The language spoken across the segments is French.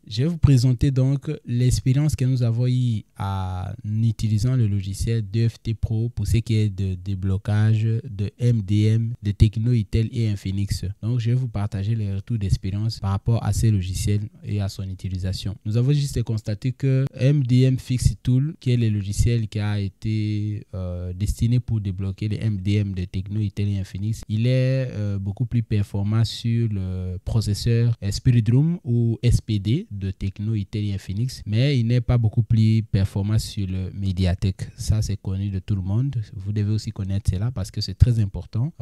Je vais vous présenter donc l'expérience que nous avons eue en utilisant le logiciel DFT Pro pour ce qui est de déblocage de MDM, de Tecno, Itel et Infinix. Donc, je vais vous partager les retours d'expérience par rapport à ces logiciels et à son utilisation. Nous avons juste constaté que MDM Fix Tool, qui est le logiciel qui a été destiné pour débloquer les MDM de Tecno, Itel et Infinix, il est beaucoup plus performant sur le processeur Spirit Room ou SPD de Tecno, Itel et Infinix, mais il n'est pas beaucoup plus performant sur le Mediatek. Ça, c'est connu de tout le monde. Vous devez aussi connaître cela parce que c'est très important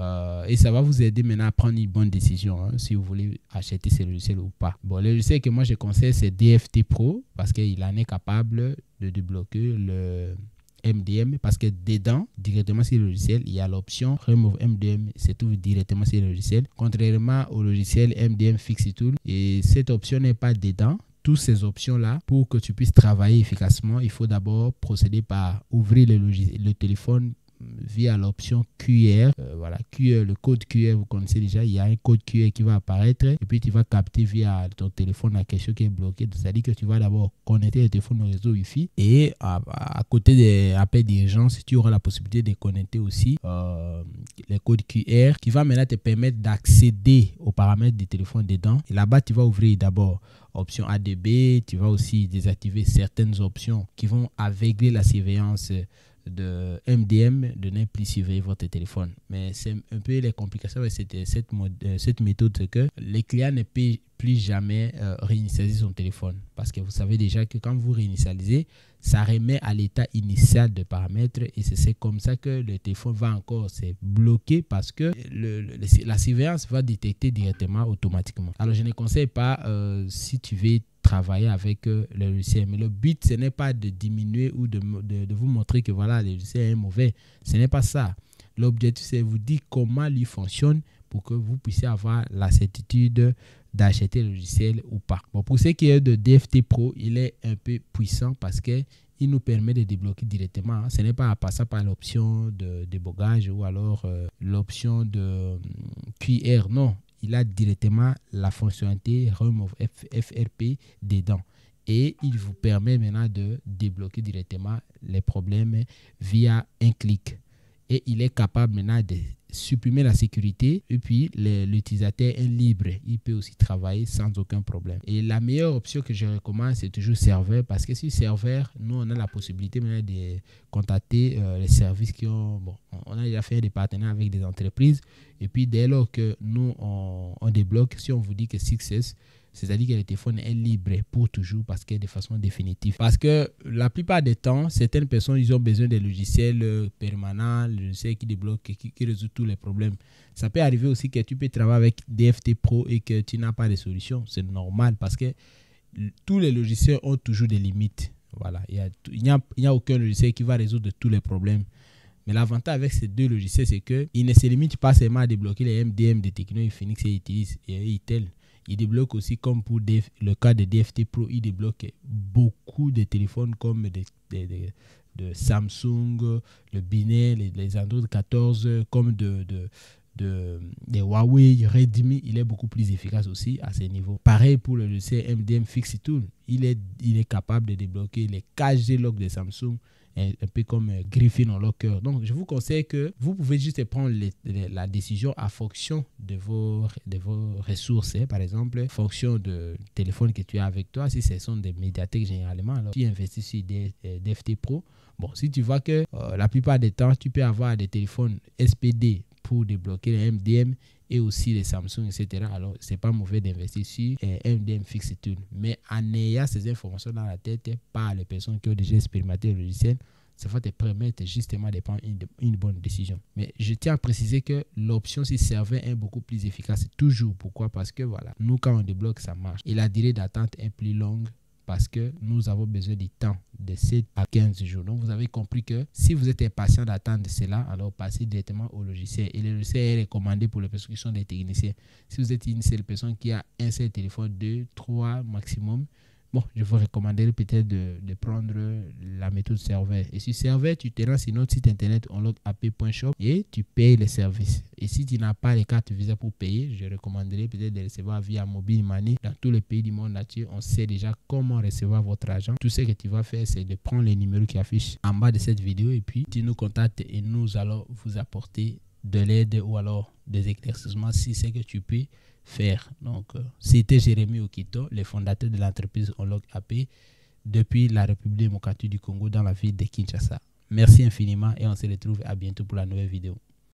et ça va vous aider maintenant à prendre une bonne décision si vous voulez acheter ces logiciels ou pas. Bon, le logiciel que moi je conseille, c'est DFT Pro parce qu'il en est capable de débloquer le MDM parce que dedans, directement sur le logiciel, il y a l'option Remove MDM, c'est tout directement sur le logiciel. Contrairement au logiciel MDM Fix Tool, et cette option n'est pas dedans. Toutes ces options-là, pour que tu puisses travailler efficacement, il faut d'abord procéder par ouvrir le téléphone via l'option QR. Voilà, QR, le code QR, vous connaissez déjà, il y a un code QR qui va apparaître et puis tu vas capter via ton téléphone à quelque chose qui est bloqué. C'est-à-dire que tu vas d'abord connecter le téléphone au réseau Wi-Fi et à côté des appels d'urgence, tu auras la possibilité de connecter aussi les codes QR qui va maintenant te permettre d'accéder aux paramètres du téléphone dedans. Et là-bas, tu vas ouvrir d'abord option ADB, tu vas aussi désactiver certaines options qui vont aveugler la surveillance de MDM, de ne plus surveiller votre téléphone. Mais c'est un peu les complications avec cette méthode, c'est que les clients ne peuvent plus jamais réinitialiser son téléphone parce que vous savez déjà que quand vous réinitialisez, ça remet à l'état initial de paramètres et c'est comme ça que le téléphone va encore se bloquer parce que la surveillance va détecter directement automatiquement. Alors je ne conseille pas si tu veux travailler avec le logiciel. Mais le but, ce n'est pas de diminuer ou de vous montrer que voilà, le logiciel est mauvais. Ce n'est pas ça. L'objectif, c'est de vous dire comment il fonctionne pour que vous puissiez avoir la certitude d'acheter le logiciel ou pas. Bon, pour ce qui est de DFT Pro, il est un peu puissant parce qu'il nous permet de débloquer directement. Ce n'est pas à passer par l'option de débogage ou alors l'option de QR. Non. Il a directement la fonctionnalité Remove FRP dedans. Et il vous permet maintenant de débloquer directement les problèmes via un clic. Et il est capable maintenant de supprimer la sécurité et puis l'utilisateur est libre. Il peut aussi travailler sans aucun problème. Et la meilleure option que je recommande, c'est toujours serveur parce que sur serveur, nous, on a la possibilité maintenant de contacter les services qui ont... Bon, on a déjà fait des partenariats avec des entreprises et puis dès lors que nous, on débloque, si on vous dit que Success, c'est-à-dire que le téléphone est libre pour toujours parce que de façon définitive. Parce que la plupart des temps, certaines personnes, ils ont besoin de logiciels permanents, logiciels qui débloquent, qui résout tous les problèmes. Ça peut arriver aussi que tu peux travailler avec DFT Pro et que tu n'as pas de solution. C'est normal parce que tous les logiciels ont toujours des limites. Voilà. Il n'y a aucun logiciel qui va résoudre tous les problèmes. Mais l'avantage avec ces deux logiciels, c'est qu'ils ne se limitent pas seulement à débloquer les MDM de Tecno, Infinix et Itel. Il débloque aussi, comme pour le cas de DFT Pro, il débloque beaucoup de téléphones comme de Samsung, le Binet, les Android 14, comme des Huawei, Redmi. Il est beaucoup plus efficace aussi à ce niveau. Pareil pour le logiciel MDM Fix Tool. Il est capable de débloquer les 4G lock de Samsung, un peu comme Griffin en Locker. Donc, je vous conseille que vous pouvez juste prendre la décision à fonction de vos ressources. Par exemple, fonction de téléphone que tu as avec toi. Si ce sont des médiathèques généralement, alors tu investis sur des DFT Pro. Bon, si tu vois que la plupart des temps, tu peux avoir des téléphones SPD pour débloquer les MDM et aussi les Samsung, etc. Alors, c'est pas mauvais d'investir sur MDM Fix Tool. Mais en ayant ces informations dans la tête par les personnes qui ont déjà expérimenté le logiciel, ça va te permettre justement de prendre une bonne décision. Mais je tiens à préciser que l'option si serveur est beaucoup plus efficace. Toujours. Pourquoi? Parce que voilà, nous, quand on débloque, ça marche. Et la durée d'attente est plus longue parce que nous avons besoin du temps de 7 à 15 jours. Donc, vous avez compris que si vous êtes impatient d'attendre cela, alors passez directement au logiciel. Et le logiciel est recommandé pour les personnes qui sont des techniciens. Si vous êtes une seule personne qui a un seul téléphone, 2, 3 maximum, bon, je vous recommanderais peut-être de prendre la méthode serveur. Et sur serveur, tu te rends sur notre site internet onlogapp.shop et tu payes les services. Et si tu n'as pas les cartes Visa pour payer, je recommanderais peut-être de recevoir via Mobile Money. Dans tous les pays du monde entier, on sait déjà comment recevoir votre argent. Tout ce que tu vas faire, c'est de prendre les numéros qui affichent en bas de cette vidéo et puis tu nous contactes et nous allons vous apporter de l'aide ou alors des éclaircissements si c'est que tu peux faire. Donc, c'était Jérémy Okito, le fondateur de l'entreprise OnLogApp depuis la République démocratique du Congo dans la ville de Kinshasa. Merci infiniment et on se retrouve à bientôt pour la nouvelle vidéo.